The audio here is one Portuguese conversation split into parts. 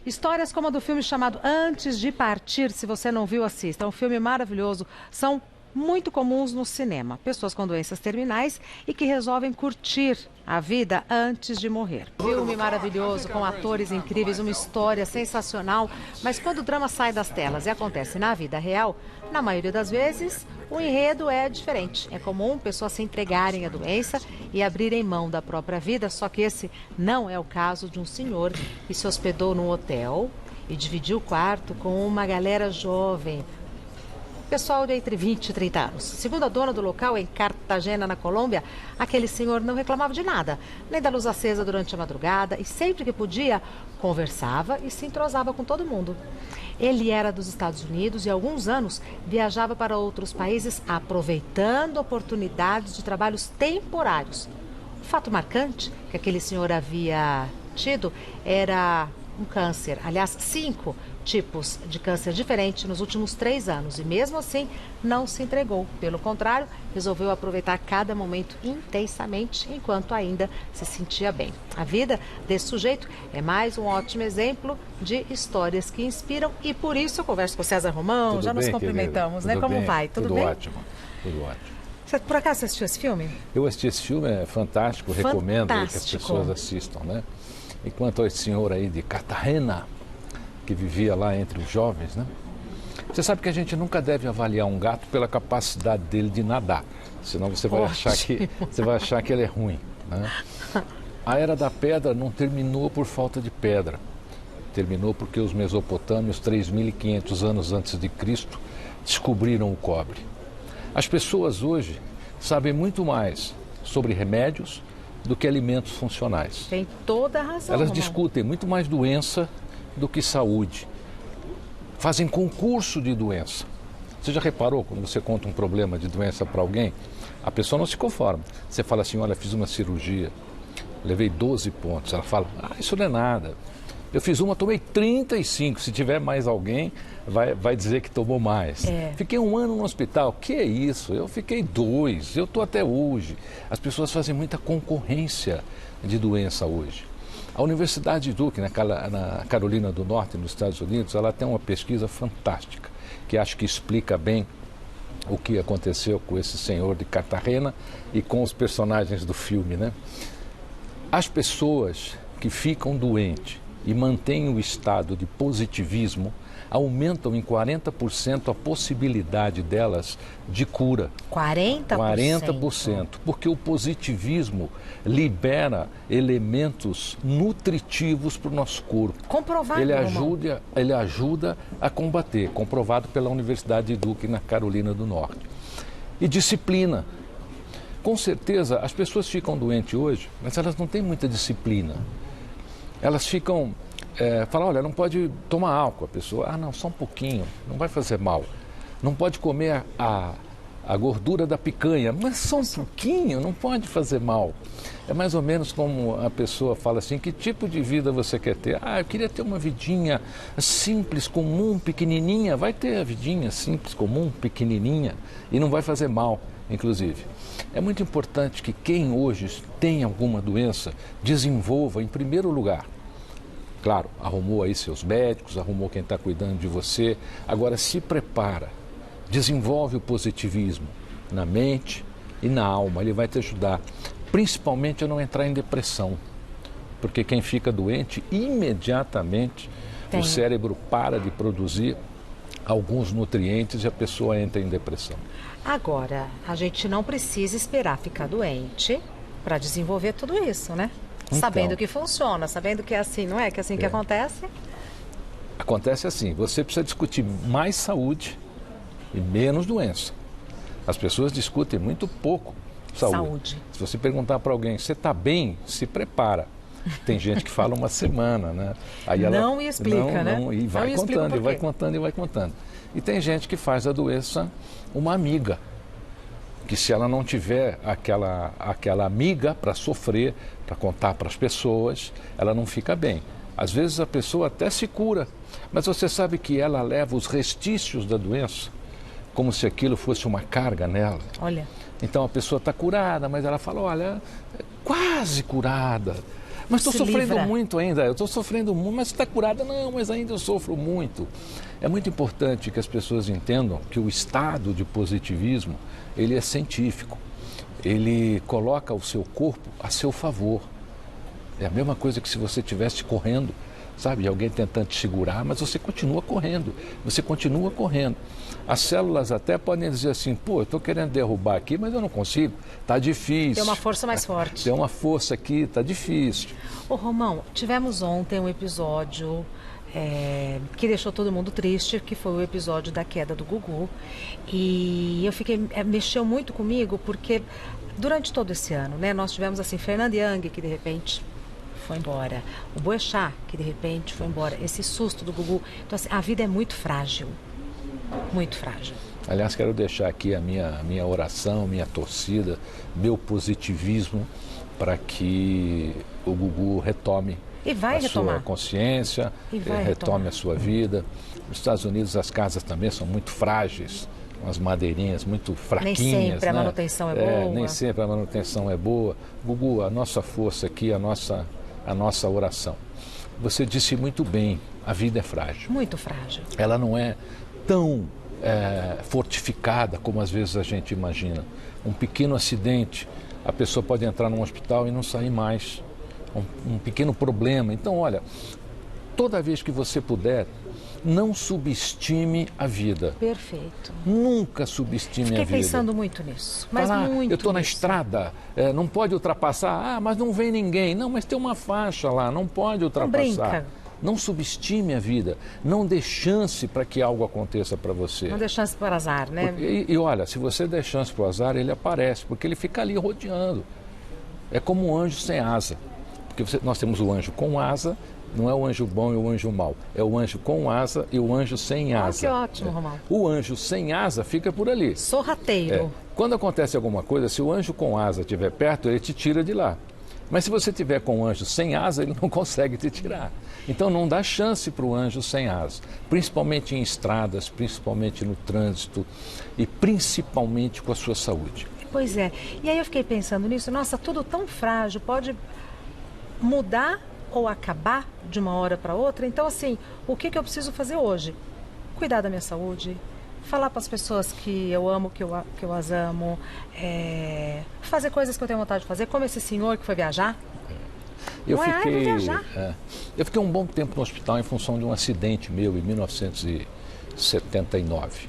Histórias como a do filme chamado Antes de Partir, se você não viu, assista. É um filme maravilhoso. São muito comuns no cinema. Pessoas com doenças terminais e que resolvem curtir a vida antes de morrer. Filme maravilhoso, com atores incríveis, uma história sensacional. Mas quando o drama sai das telas e acontece na vida real, na maioria das vezes, o enredo é diferente. É comum pessoas se entregarem à doença e abrirem mão da própria vida, só que esse não é o caso de um senhor que se hospedou num hotel e dividiu o quarto com uma galera jovem. Pessoal de entre 20 e 30 anos. Segundo a dona do local, em Cartagena, na Colômbia, aquele senhor não reclamava de nada, nem da luz acesa durante a madrugada, e sempre que podia, conversava e se entrosava com todo mundo. Ele era dos Estados Unidos e há alguns anos viajava para outros países aproveitando oportunidades de trabalhos temporários. O fato marcante que aquele senhor havia tido era um câncer, aliás, 5 tipos de câncer diferentes nos últimos 3 anos. E mesmo assim, não se entregou. Pelo contrário, resolveu aproveitar cada momento intensamente, enquanto ainda se sentia bem. A vida desse sujeito é mais um ótimo exemplo de histórias que inspiram. E por isso eu converso com o César Romão, Tudo já bem, nos cumprimentamos, querida? né? Tudo Como bem? vai? Tudo bem? Ótimo, tudo ótimo. Você, por acaso, assistiu esse filme? Eu assisti esse filme, é fantástico, recomendo que as pessoas assistam, né? Enquanto esse senhor aí de Cartagena, que vivia lá entre os jovens, né? Você sabe que a gente nunca deve avaliar um gato pela capacidade dele de nadar, senão você vai achar que ele é ruim, né? A Era da Pedra não terminou por falta de pedra, terminou porque os mesopotâmios, 3.500 anos antes de Cristo, descobriram o cobre. As pessoas hoje sabem muito mais sobre remédios do que alimentos funcionais. Tem toda a razão. Elas Romão. discutem muito mais doença do que saúde. Fazem concurso de doença. Você já reparou, quando você conta um problema de doença para alguém, a pessoa não se conforma. Você fala assim, olha, fiz uma cirurgia, levei 12 pontos. Ela fala, isso não é nada. Eu fiz uma, tomei 35. Se tiver mais alguém, vai dizer que tomou mais. Fiquei 1 ano no hospital. Que é isso? Eu fiquei 2. Eu estou até hoje. As pessoas fazem muita concorrência de doença hoje. A Universidade de Duke, na Carolina do Norte, nos Estados Unidos, ela tem uma pesquisa fantástica, que acho que explica bem o que aconteceu com esse senhor de Cartagena e com os personagens do filme, né? As pessoas que ficam doentes e mantêm o estado de positivismo aumentam em 40% a possibilidade delas de cura. 40%? 40%, porque o positivismo libera elementos nutritivos para o nosso corpo. Comprovado, Ele ajuda a combater, comprovado pela Universidade de Duke, na Carolina do Norte. E disciplina. Com certeza, as pessoas ficam doentes hoje, mas elas não têm muita disciplina. Elas ficam... falam, olha, não pode tomar álcool. A pessoa, não, só um pouquinho, não vai fazer mal. Não pode comer a gordura da picanha, mas só um pouquinho, não pode fazer mal. É mais ou menos como a pessoa fala assim, que tipo de vida você quer ter? Eu queria ter uma vidinha simples, comum, pequenininha. Vai ter a vidinha simples, comum, pequenininha e não vai fazer mal, inclusive. É muito importante que quem hoje tem alguma doença desenvolva, em primeiro lugar, claro, arrumou aí seus médicos, arrumou quem está cuidando de você, agora se prepara, desenvolve o positivismo na mente e na alma, ele vai te ajudar, principalmente a não entrar em depressão, porque quem fica doente, imediatamente o cérebro para de produzir alguns nutrientes e a pessoa entra em depressão. Agora, a gente não precisa esperar ficar doente para desenvolver tudo isso, né? Então, sabendo que funciona, sabendo que é assim, não é? Que é assim que acontece? Acontece assim, você precisa discutir mais saúde e menos doença. As pessoas discutem muito pouco saúde. Se você perguntar para alguém, você está bem? Se prepara. Tem gente que fala uma semana, né? Aí ela não explica, né? E vai contando, e vai contando, e vai contando. E tem gente que faz a doença uma amiga, que se ela não tiver aquela amiga para sofrer, para contar para as pessoas, ela não fica bem. Às vezes a pessoa até se cura, mas você sabe que ela leva os restícios da doença, como se aquilo fosse uma carga nela. Olha. Então a pessoa está curada, mas ela fala, olha, quase curada, Mas estou sofrendo livra. muito ainda, eu estou sofrendo muito, mas está curada? Não, mas ainda eu sofro muito. É muito importante que as pessoas entendam que o estado de positivismo, ele é científico. Ele coloca o seu corpo a seu favor. É a mesma coisa que se você estivesse correndo, sabe? Alguém tentando te segurar, mas você continua correndo. Você continua correndo. As células até podem dizer assim, pô, eu estou querendo derrubar aqui, mas eu não consigo. Está difícil. Tem uma força mais forte. Tem uma força aqui, está difícil. Ô Romão, tivemos ontem um episódio que deixou todo mundo triste, que foi o episódio da queda do Gugu. E eu fiquei, mexeu muito comigo, porque durante todo esse ano, né, nós tivemos assim, Fernanda Young, que de repente foi embora, o Boechat, que de repente foi embora, esse susto do Gugu. Então assim, a vida é muito frágil, muito frágil. Aliás, quero deixar aqui a minha oração, minha torcida, meu positivismo para que o Gugu retome sua consciência, retome a sua vida. Nos Estados Unidos as casas também são muito frágeis, umas madeirinhas muito fraquinhas. Nem sempre né? a manutenção é boa. Nem sempre a manutenção é boa. Gugu, a nossa força aqui, a nossa oração. Você disse muito bem, a vida é frágil. Muito frágil. Ela não é tão fortificada como às vezes a gente imagina. Um pequeno acidente, a pessoa pode entrar num hospital e não sair mais. Um pequeno problema. Então, olha, toda vez que você puder, não subestime a vida. Perfeito. Nunca subestime a vida. Fiquei pensando muito nisso. Mas muito eu estou na nisso. estrada, não pode ultrapassar. Ah, mas não vem ninguém. Não, mas tem uma faixa lá, não pode ultrapassar. Não brinca. Não subestime a vida. Não dê chance para que algo aconteça para você. Não dê chance para o azar, né? E olha, se você der chance para o azar, ele aparece, porque ele fica ali rodeando. É como um anjo sem asa. Porque nós temos o anjo com asa, não é o anjo bom e o anjo mau. É o anjo com asa e o anjo sem asa. Que ótimo, Romão. O anjo sem asa fica por ali. Sorrateiro. Quando acontece alguma coisa, se o anjo com asa estiver perto, ele te tira de lá. Mas se você tiver com o anjo sem asa, ele não consegue te tirar. Então não dá chance para o anjo sem asa. Principalmente em estradas, principalmente no trânsito e principalmente com a sua saúde. Pois é. E aí eu fiquei pensando nisso. Nossa, tudo tão frágil, pode mudar ou acabar de uma hora para outra. Então, assim, o que eu preciso fazer hoje? Cuidar da minha saúde, falar para as pessoas que eu amo, que eu as amo, fazer coisas que eu tenho vontade de fazer, como esse senhor que foi viajar. Eu vou viajar. Eu fiquei um bom tempo no hospital em função de um acidente meu em 1979.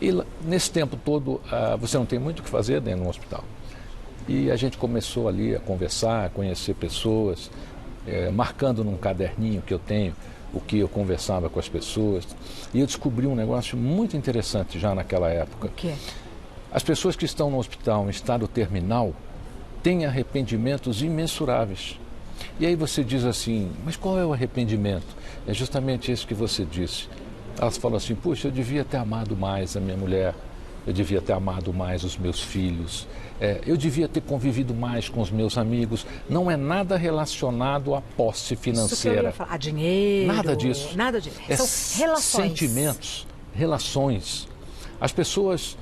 E nesse tempo todo, você não tem muito o que fazer dentro do hospital. E a gente começou ali a conversar, a conhecer pessoas, marcando num caderninho que eu tenho o que eu conversava com as pessoas. E eu descobri um negócio muito interessante já naquela época. O quê? As pessoas que estão no hospital em estado terminal têm arrependimentos imensuráveis. E aí você diz assim, mas qual é o arrependimento? É justamente isso que você disse. Elas falam assim, puxa, eu devia ter amado mais a minha mulher, eu devia ter amado mais os meus filhos, eu devia ter convivido mais com os meus amigos. Não é nada relacionado à posse financeira. Isso que eu ia falar. A dinheiro. Nada disso. Nada disso. São relações. Sentimentos, relações. As pessoas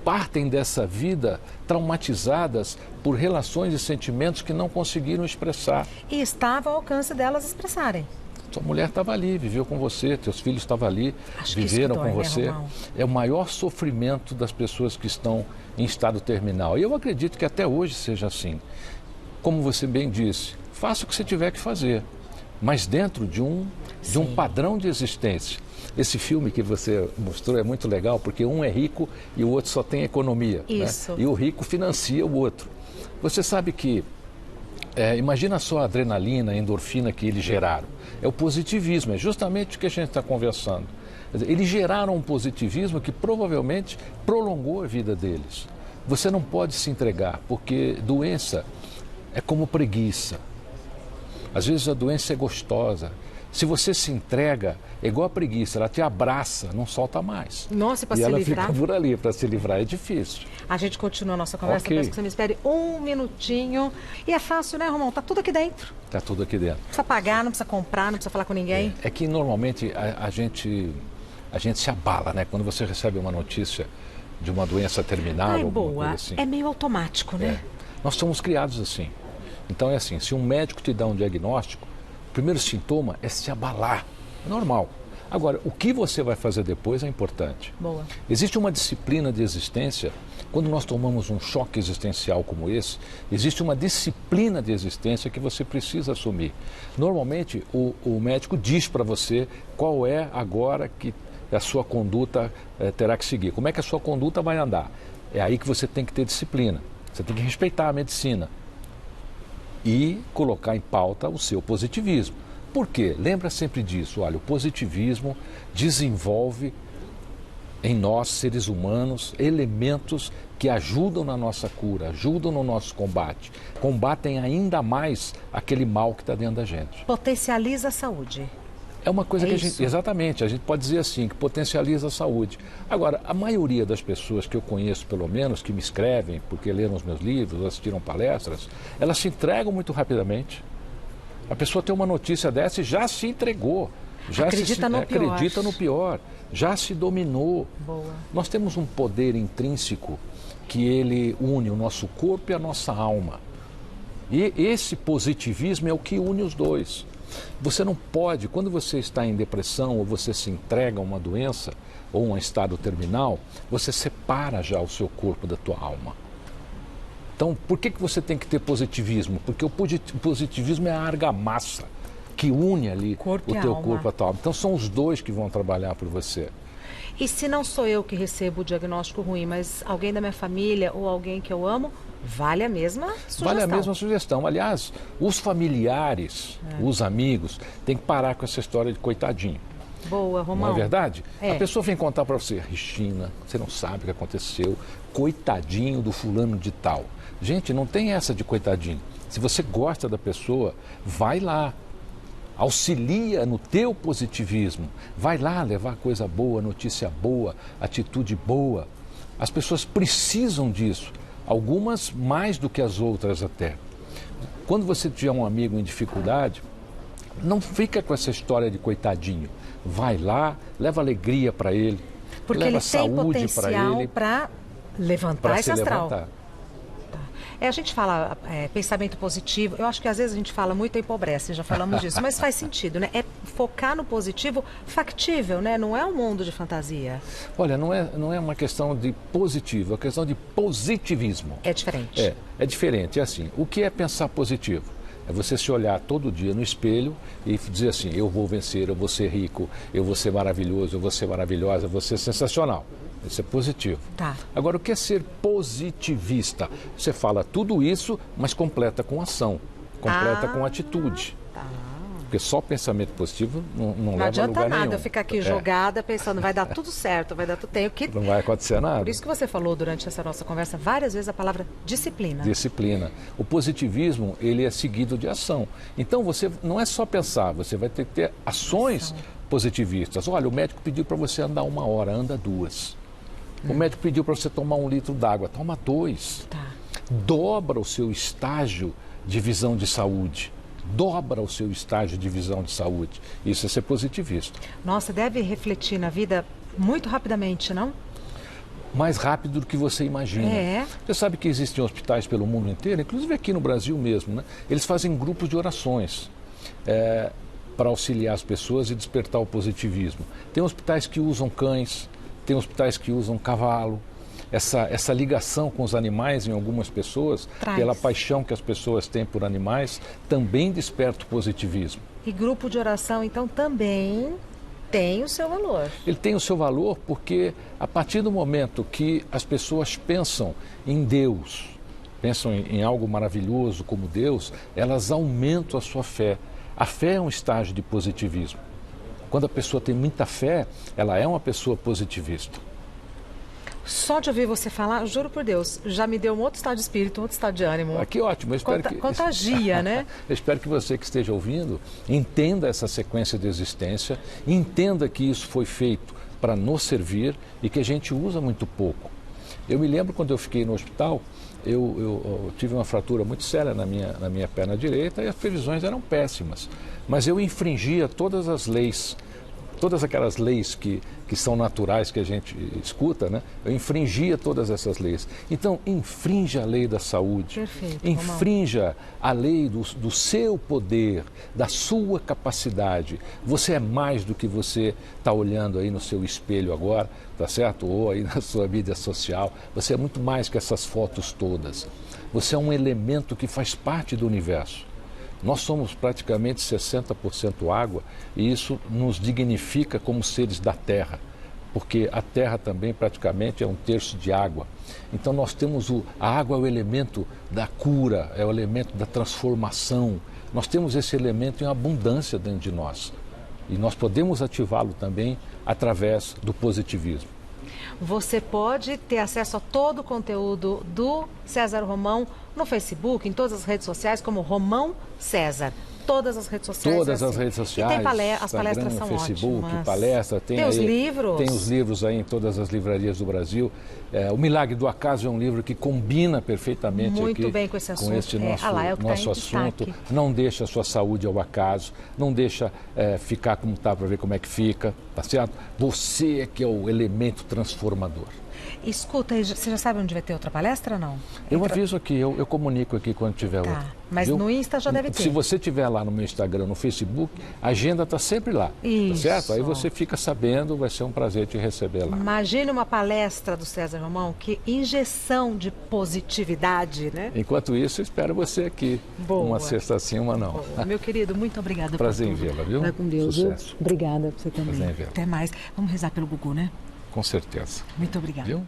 partem dessa vida traumatizadas por relações e sentimentos que não conseguiram expressar. E estava ao alcance delas expressarem. Sua mulher estava ali, viveu com você, teus filhos estavam ali, viveram com você. Romão? É o maior sofrimento das pessoas que estão em estado terminal. E eu acredito que até hoje seja assim. Como você bem disse, faça o que você tiver que fazer, mas dentro de um padrão de existência. Esse filme que você mostrou é muito legal, porque um é rico e o outro só tem economia. Isso. Né? E o rico financia o outro. Você sabe que imagina só a adrenalina, a endorfina que eles geraram. É o positivismo, é justamente o que a gente está conversando. Eles geraram um positivismo que provavelmente prolongou a vida deles. Você não pode se entregar, porque doença é como preguiça. Às vezes a doença é gostosa. Se você se entrega, é igual a preguiça, ela te abraça, não solta mais. Nossa, para se livrar? E livrar? ela fica por ali, para se livrar é difícil. A gente continua a nossa conversa, peço que você me espere um minutinho. E é fácil, né, Romão? Tá tudo aqui dentro. Tá tudo aqui dentro. Não precisa pagar, não precisa comprar, não precisa falar com ninguém. É que normalmente a gente se abala, né? Quando você recebe uma notícia de uma doença terminal, alguma boa. coisa assim. É meio automático, né? Nós somos criados assim. Então é assim, se um médico te dá um diagnóstico, o primeiro sintoma é se abalar, é normal. Agora, o que você vai fazer depois é importante. Boa. Existe uma disciplina de existência, quando nós tomamos um choque existencial como esse, existe uma disciplina de existência que você precisa assumir. Normalmente, o médico diz para você qual é agora que a sua conduta terá que seguir, como é que a sua conduta vai andar. É aí que você tem que ter disciplina, você tem que respeitar a medicina e colocar em pauta o seu positivismo. Por quê? Lembra sempre disso, olha, o positivismo desenvolve em nós, seres humanos, elementos que ajudam na nossa cura, ajudam no nosso combate, combatem ainda mais aquele mal que está dentro da gente. Potencializa a saúde. É uma coisa que a gente, isso? exatamente, a gente pode dizer assim, que potencializa a saúde. Agora, a maioria das pessoas que eu conheço, pelo menos, que me escrevem, porque leram os meus livros, assistiram palestras, elas se entregam muito rapidamente. A pessoa tem uma notícia dessa e já se entregou. Já acredita no pior, já se dominou. Boa. Nós temos um poder intrínseco que ele une o nosso corpo e a nossa alma. E esse positivismo é o que une os dois. Você não pode, quando você está em depressão ou você se entrega a uma doença ou um estado terminal, você separa já o seu corpo da tua alma. Então, por que você tem que ter positivismo? Porque o positivismo é a argamassa que une ali o teu corpo e a tua alma. Então, são os dois que vão trabalhar por você. E se não sou eu que recebo o diagnóstico ruim, mas alguém da minha família ou alguém que eu amo, vale a mesma sugestão? Vale a mesma sugestão. Aliás, os familiares, os amigos, têm que parar com essa história de coitadinho. Boa, Romão. Não é verdade? É. A pessoa vem contar para você, Cristina, você não sabe o que aconteceu, coitadinho do fulano de tal. Gente, não tem essa de coitadinho. Se você gosta da pessoa, vai lá. Auxilia no teu positivismo. Vai lá levar coisa boa, notícia boa, atitude boa. As pessoas precisam disso. Algumas mais do que as outras até. Quando você tiver um amigo em dificuldade, não fica com essa história de coitadinho. Vai lá, leva alegria para ele, porque leva ele saúde para ele. Para levantar esse astral. Levantar. A gente fala pensamento positivo, eu acho que às vezes a gente fala muito e empobrece, já falamos disso, mas faz sentido, né? É focar no positivo factível, né? Não é um mundo de fantasia. Olha, não é uma questão de positivo, é uma questão de positivismo. É diferente. É diferente, é assim, o que é pensar positivo? É você se olhar todo dia no espelho e dizer assim, eu vou vencer, eu vou ser rico, eu vou ser maravilhoso, eu vou ser maravilhosa, eu vou ser sensacional. Isso é positivo. Tá. Agora, o que é ser positivista? Você fala tudo isso, mas completa com ação, completa com atitude. Tá. Porque só pensamento positivo não leva a lugar nenhum. Não adianta nada eu ficar aqui jogada pensando, vai dar tudo certo, vai dar tudo... Não vai acontecer nada. Por isso que você falou durante essa nossa conversa várias vezes a palavra disciplina. Disciplina. O positivismo, ele é seguido de ação. Então, você não é só pensar, você vai ter que ter ações positivistas. Olha, o médico pediu para você andar 1 hora, anda 2. O médico pediu para você tomar 1 litro d'água, toma 2. Tá. Dobra o seu estágio de visão de saúde. Dobra o seu estágio de visão de saúde. Isso é ser positivista. Nossa, deve refletir na vida muito rapidamente, não? Mais rápido do que você imagina. É. Você sabe que existem hospitais pelo mundo inteiro, inclusive aqui no Brasil mesmo, né? Eles fazem grupos de orações para auxiliar as pessoas e despertar o positivismo. Tem hospitais que usam cães, tem hospitais que usam cavalo. Essa ligação com os animais em algumas pessoas, pela paixão que as pessoas têm por animais, também desperta o positivismo. E grupo de oração, então, também tem o seu valor. Ele tem o seu valor porque, a partir do momento que as pessoas pensam em Deus, pensam em algo maravilhoso como Deus, elas aumentam a sua fé. A fé é um estágio de positivismo. Quando a pessoa tem muita fé, ela é uma pessoa positivista. Só de ouvir você falar, juro por Deus, já me deu um outro estado de espírito, um outro estado de ânimo. Que ótimo. Eu espero contagia, né? Eu espero que você que esteja ouvindo entenda essa sequência de existência, entenda que isso foi feito para nos servir e que a gente usa muito pouco. Eu me lembro quando eu fiquei no hospital, eu tive uma fratura muito séria na minha perna direita e as previsões eram péssimas. Mas eu infringia todas as leis todas aquelas leis que são naturais que a gente escuta, né? Eu infringia todas essas leis. Então, infrinja a lei da saúde. Perfeito, infrinja a lei do seu poder, da sua capacidade. Você é mais do que você está olhando aí no seu espelho agora, tá certo? Ou aí na sua mídia social. Você é muito mais que essas fotos todas. Você é um elemento que faz parte do universo. Nós somos praticamente 60% água e isso nos dignifica como seres da Terra, porque a Terra também praticamente é 1/3 de água. Então nós temos a água é o elemento da cura, é o elemento da transformação. Nós temos esse elemento em abundância dentro de nós e nós podemos ativá-lo também através do positivismo. Você pode ter acesso a todo o conteúdo do César Romão no Facebook, em todas as redes sociais, como Romão César. Todas as redes sociais. Todas as redes sociais. E tem as palestras são Facebook, ótimas. palestra, tem os livros. Tem os livros aí em todas as livrarias do Brasil. O Milagre do Acaso é um livro que combina perfeitamente muito aqui bem com esse assunto. com este nosso assunto. Não deixa a sua saúde ao acaso, não deixa ficar como está para ver como é que fica, tá certo? Você é que é o elemento transformador. Escuta, você já sabe onde vai ter outra palestra ou não? Eu aviso aqui, eu comunico aqui quando tiver outra. Mas viu? No Insta já deve ter. Se você estiver lá no meu Instagram, no Facebook, a agenda está sempre lá. Isso. Tá certo? Aí você fica sabendo, vai ser um prazer te receber lá. Imagine uma palestra do César Romão, que injeção de positividade, né? Enquanto isso, espero você aqui. Boa. Uma sexta sim, uma não. Boa. Meu querido, muito obrigada Prazer por em tudo. vê-la, viu? Vai com Deus. Sucesso. Obrigada por você também. Prazer em vê-la. Até mais. Vamos rezar pelo Gugu, né? Com certeza. Muito obrigada. Viu?